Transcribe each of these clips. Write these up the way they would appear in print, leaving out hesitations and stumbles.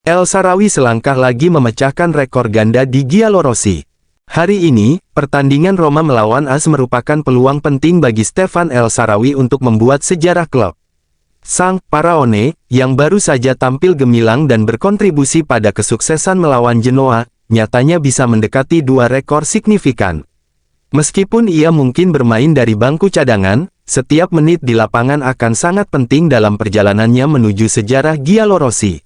El Shaarawy selangkah lagi memecahkan rekor ganda di Giallorossi. Hari ini, pertandingan Roma melawan AS merupakan peluang penting bagi Stefan El Shaarawy untuk membuat sejarah klub. Sang Pharaone, yang baru saja tampil gemilang dan berkontribusi pada kesuksesan melawan Genoa, nyatanya bisa mendekati dua rekor signifikan. Meskipun ia mungkin bermain dari bangku cadangan, setiap menit di lapangan akan sangat penting dalam perjalanannya menuju sejarah Giallorossi.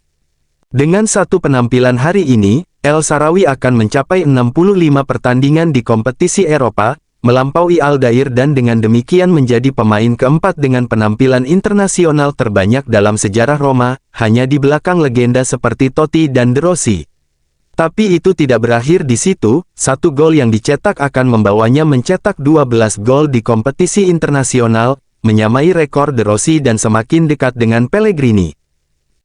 Dengan satu penampilan hari ini, El Shaarawy akan mencapai 65 pertandingan di kompetisi Eropa, melampaui Aldair dan dengan demikian menjadi pemain keempat dengan penampilan internasional terbanyak dalam sejarah Roma, hanya di belakang legenda seperti Totti dan De Rossi. Tapi itu tidak berakhir di situ, satu gol yang dicetak akan membawanya mencetak 12 gol di kompetisi internasional, menyamai rekor De Rossi dan semakin dekat dengan Pellegrini.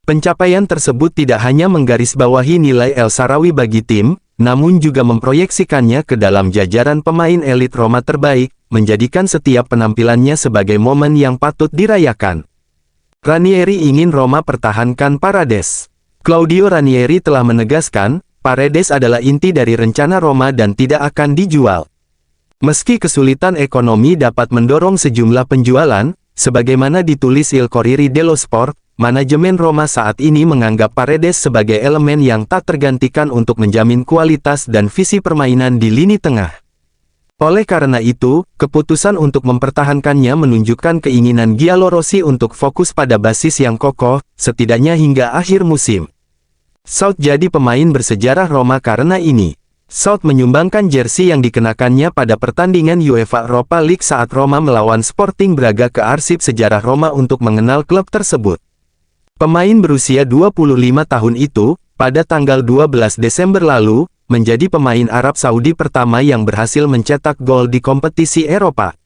Pencapaian tersebut tidak hanya menggarisbawahi nilai El Shaarawy bagi tim, namun juga memproyeksikannya ke dalam jajaran pemain elit Roma terbaik, menjadikan setiap penampilannya sebagai momen yang patut dirayakan. Ranieri ingin Roma pertahankan Paredes. Claudio Ranieri telah menegaskan, Paredes adalah inti dari rencana Roma dan tidak akan dijual. Meski kesulitan ekonomi dapat mendorong sejumlah penjualan, sebagaimana ditulis Il Corriere dello Sport, manajemen Roma saat ini menganggap Paredes sebagai elemen yang tak tergantikan untuk menjamin kualitas dan visi permainan di lini tengah. Oleh karena itu, keputusan untuk mempertahankannya menunjukkan keinginan Giallorossi untuk fokus pada basis yang kokoh, setidaknya hingga akhir musim. South jadi pemain bersejarah Roma karena ini. South menyumbangkan jersey yang dikenakannya pada pertandingan UEFA Europa League saat Roma melawan Sporting Braga ke arsip sejarah Roma untuk mengenal klub tersebut. Pemain berusia 25 tahun itu, pada tanggal 12 Desember lalu, menjadi pemain Arab Saudi pertama yang berhasil mencetak gol di kompetisi Eropa.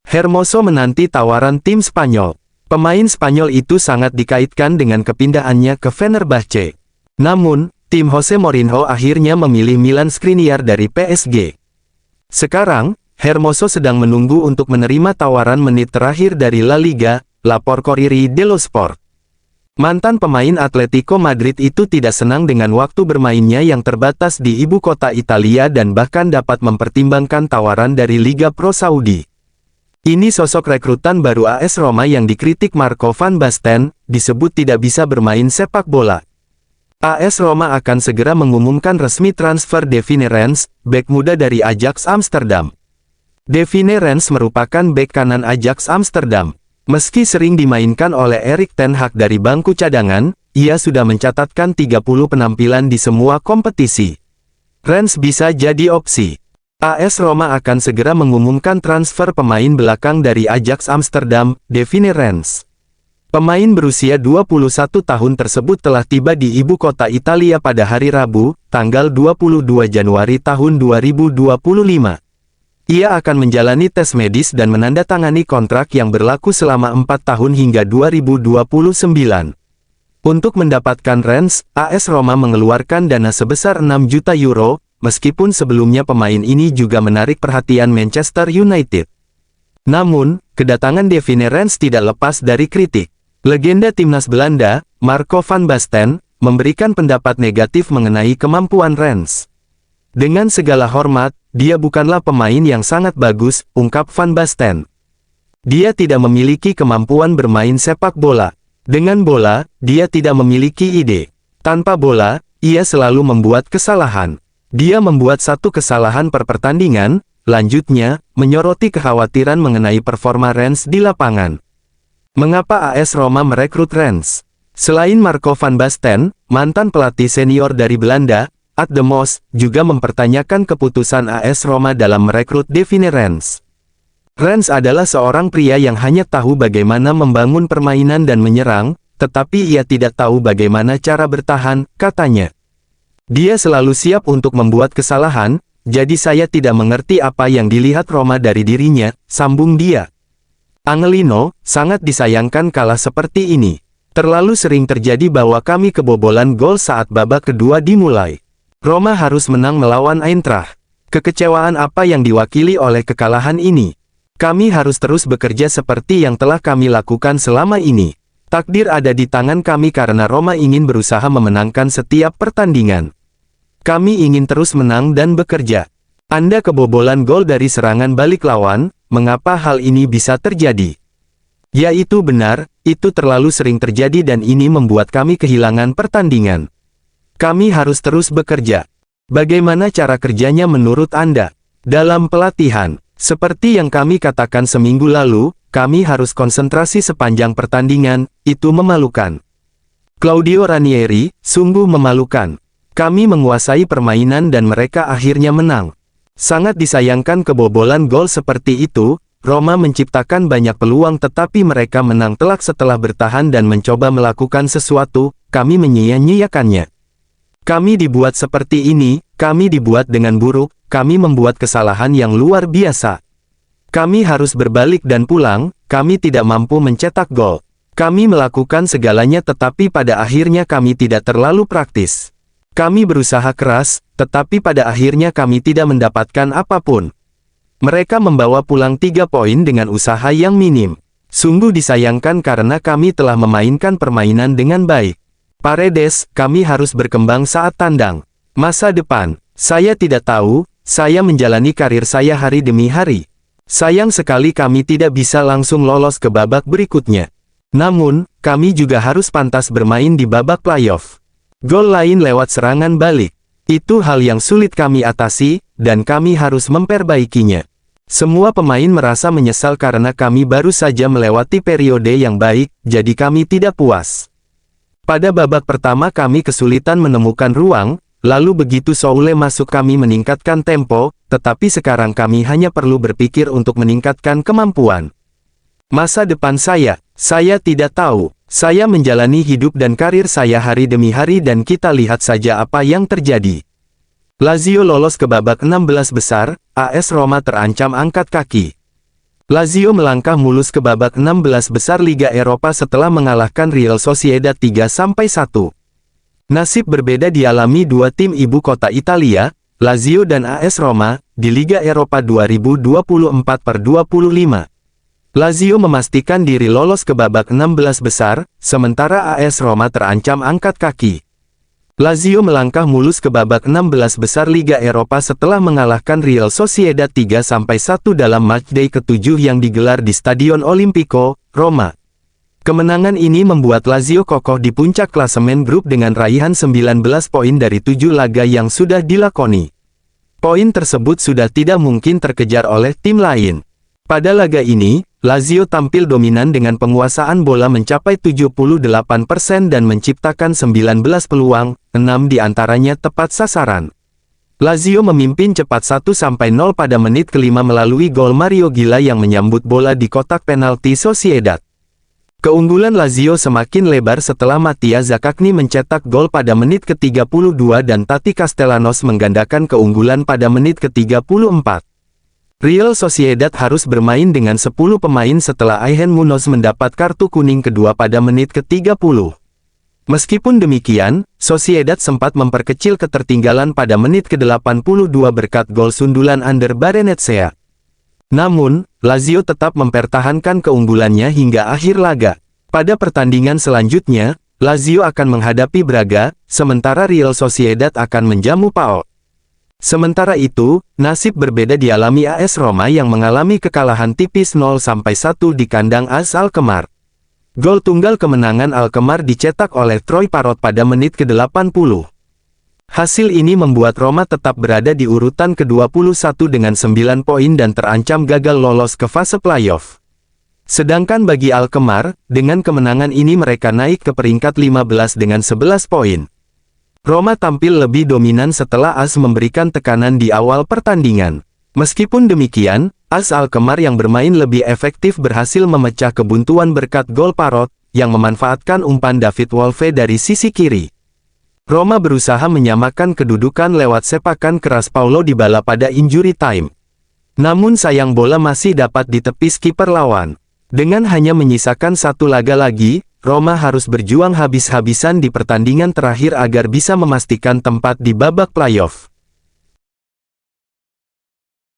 Hermoso menanti tawaran tim Spanyol. Pemain Spanyol itu sangat dikaitkan dengan kepindahannya ke Fenerbahce. Namun, tim Jose Mourinho akhirnya memilih Milan Skriniar dari PSG. Sekarang, Hermoso sedang menunggu untuk menerima tawaran menit terakhir dari La Liga, lapor Corriere dello Sport. Mantan pemain Atletico Madrid itu tidak senang dengan waktu bermainnya yang terbatas di ibu kota Italia dan bahkan dapat mempertimbangkan tawaran dari Liga Pro Saudi. Ini sosok rekrutan baru AS Roma yang dikritik Marco van Basten, disebut tidak bisa bermain sepak bola. AS Roma akan segera mengumumkan resmi transfer Devine Rens, bek muda dari Ajax Amsterdam. Devine Rens merupakan bek kanan Ajax Amsterdam. Meski sering dimainkan oleh Erik ten Hag dari bangku cadangan, ia sudah mencatatkan 30 penampilan di semua kompetisi. Rens bisa jadi opsi. AS Roma akan segera mengumumkan transfer pemain belakang dari Ajax Amsterdam, Devine Rens. Pemain berusia 21 tahun tersebut telah tiba di ibu kota Italia pada hari Rabu, tanggal 22 Januari tahun 2025. Ia akan menjalani tes medis dan menandatangani kontrak yang berlaku selama 4 tahun hingga 2029. Untuk mendapatkan Rens, AS Roma mengeluarkan dana sebesar 6 juta euro, meskipun sebelumnya pemain ini juga menarik perhatian Manchester United. Namun, kedatangan Devine Rens tidak lepas dari kritik. Legenda timnas Belanda, Marco van Basten, memberikan pendapat negatif mengenai kemampuan Rens. Dengan segala hormat, dia bukanlah pemain yang sangat bagus, ungkap Van Basten. Dia tidak memiliki kemampuan bermain sepak bola. Dengan bola, dia tidak memiliki ide. Tanpa bola, ia selalu membuat kesalahan. Dia membuat satu kesalahan per pertandingan, lanjutnya, menyoroti kekhawatiran mengenai performa Rens di lapangan. Mengapa AS Roma merekrut Rens? Selain Marco van Basten, mantan pelatih senior dari Belanda, Ad de Mos, juga mempertanyakan keputusan AS Roma dalam merekrut Devine Rens. Rens adalah seorang pria yang hanya tahu bagaimana membangun permainan dan menyerang, tetapi ia tidak tahu bagaimana cara bertahan, katanya. Dia selalu siap untuk membuat kesalahan, jadi saya tidak mengerti apa yang dilihat Roma dari dirinya, sambung dia. Angelino, sangat disayangkan kalah seperti ini. Terlalu sering terjadi bahwa kami kebobolan gol saat babak kedua dimulai. Roma harus menang melawan Eintracht. Kekecewaan apa yang diwakili oleh kekalahan ini? Kami harus terus bekerja seperti yang telah kami lakukan selama ini. Takdir ada di tangan kami karena Roma ingin berusaha memenangkan setiap pertandingan. Kami ingin terus menang dan bekerja. Anda kebobolan gol dari serangan balik lawan, mengapa hal ini bisa terjadi? Ya itu benar, itu terlalu sering terjadi dan ini membuat kami kehilangan pertandingan. Kami harus terus bekerja. Bagaimana cara kerjanya menurut Anda? Dalam pelatihan, seperti yang kami katakan seminggu lalu, kami harus konsentrasi sepanjang pertandingan, itu memalukan. Claudio Ranieri, sungguh memalukan. Kami menguasai permainan dan mereka akhirnya menang. Sangat disayangkan kebobolan gol seperti itu, Roma menciptakan banyak peluang tetapi mereka menang telak setelah bertahan dan mencoba melakukan sesuatu, kami menyia-nyiakannya. Kami dibuat seperti ini, kami dibuat dengan buruk, kami membuat kesalahan yang luar biasa. Kami harus berbalik dan pulang, kami tidak mampu mencetak gol. Kami melakukan segalanya tetapi pada akhirnya kami tidak terlalu praktis. Kami berusaha keras, tetapi pada akhirnya kami tidak mendapatkan apapun. Mereka membawa pulang 3 poin dengan usaha yang minim. Sungguh disayangkan karena kami telah memainkan permainan dengan baik. Paredes, kami harus berkembang saat tandang. Masa depan, saya tidak tahu, saya menjalani karir saya hari demi hari. Sayang sekali kami tidak bisa langsung lolos ke babak berikutnya. Namun, kami juga harus pantas bermain di babak playoff. Gol lain lewat serangan balik. Itu hal yang sulit kami atasi, dan kami harus memperbaikinya. Semua pemain merasa menyesal karena kami baru saja melewati periode yang baik, jadi kami tidak puas. Pada babak pertama kami kesulitan menemukan ruang, lalu begitu Soule masuk kami meningkatkan tempo, tetapi sekarang kami hanya perlu berpikir untuk meningkatkan kemampuan. Masa depan saya tidak tahu. Saya menjalani hidup dan karir saya hari demi hari dan kita lihat saja apa yang terjadi. Lazio lolos ke babak 16 besar, AS Roma terancam angkat kaki. Lazio melangkah mulus ke babak 16 besar Liga Eropa setelah mengalahkan Real Sociedad 3-1. Nasib berbeda dialami dua tim ibu kota Italia, Lazio dan AS Roma, di Liga Eropa 2024/25. Lazio memastikan diri lolos ke babak 16 besar, sementara AS Roma terancam angkat kaki. Lazio melangkah mulus ke babak 16 besar Liga Eropa setelah mengalahkan Real Sociedad 3-1 dalam matchday ke-7 yang digelar di Stadion Olimpico, Roma. Kemenangan ini membuat Lazio kokoh di puncak klasemen grup dengan raihan 19 poin dari 7 laga yang sudah dilakoni. Poin tersebut sudah tidak mungkin terkejar oleh tim lain. Pada laga ini, Lazio tampil dominan dengan penguasaan bola mencapai 78% dan menciptakan 19 peluang, 6 diantaranya tepat sasaran. Lazio memimpin cepat 1-0 pada menit ke-5 melalui gol Mario Gila yang menyambut bola di kotak penalti Sociedad. Keunggulan Lazio semakin lebar setelah Mattia Zaccagni mencetak gol pada menit ke-32 dan Tati Castellanos menggandakan keunggulan pada menit ke-34. Real Sociedad harus bermain dengan 10 pemain setelah Ayhan Munoz mendapat kartu kuning kedua pada menit ke-30. Meskipun demikian, Sociedad sempat memperkecil ketertinggalan pada menit ke-82 berkat gol sundulan Ander Barrenetxea. Namun, Lazio tetap mempertahankan keunggulannya hingga akhir laga. Pada pertandingan selanjutnya, Lazio akan menghadapi Braga, sementara Real Sociedad akan menjamu PAOK. Sementara itu, nasib berbeda dialami AS Roma yang mengalami kekalahan tipis 0-1 di kandang AS Alkmaar. Gol tunggal kemenangan Alkmaar dicetak oleh Troy Parrott pada menit ke-80. Hasil ini membuat Roma tetap berada di urutan ke-21 dengan 9 poin dan terancam gagal lolos ke fase playoff. Sedangkan bagi Alkmaar, dengan kemenangan ini mereka naik ke peringkat 15 dengan 11 poin. Roma tampil lebih dominan setelah AS memberikan tekanan di awal pertandingan. Meskipun demikian, AS Alkmaar yang bermain lebih efektif berhasil memecah kebuntuan berkat gol Parrott, yang memanfaatkan umpan David Wolfe dari sisi kiri. Roma berusaha menyamakan kedudukan lewat sepakan keras Paulo Dybala pada injury time. Namun sayang bola masih dapat ditepis kiper lawan. Dengan hanya menyisakan satu laga lagi, Roma harus berjuang habis-habisan di pertandingan terakhir agar bisa memastikan tempat di babak playoff.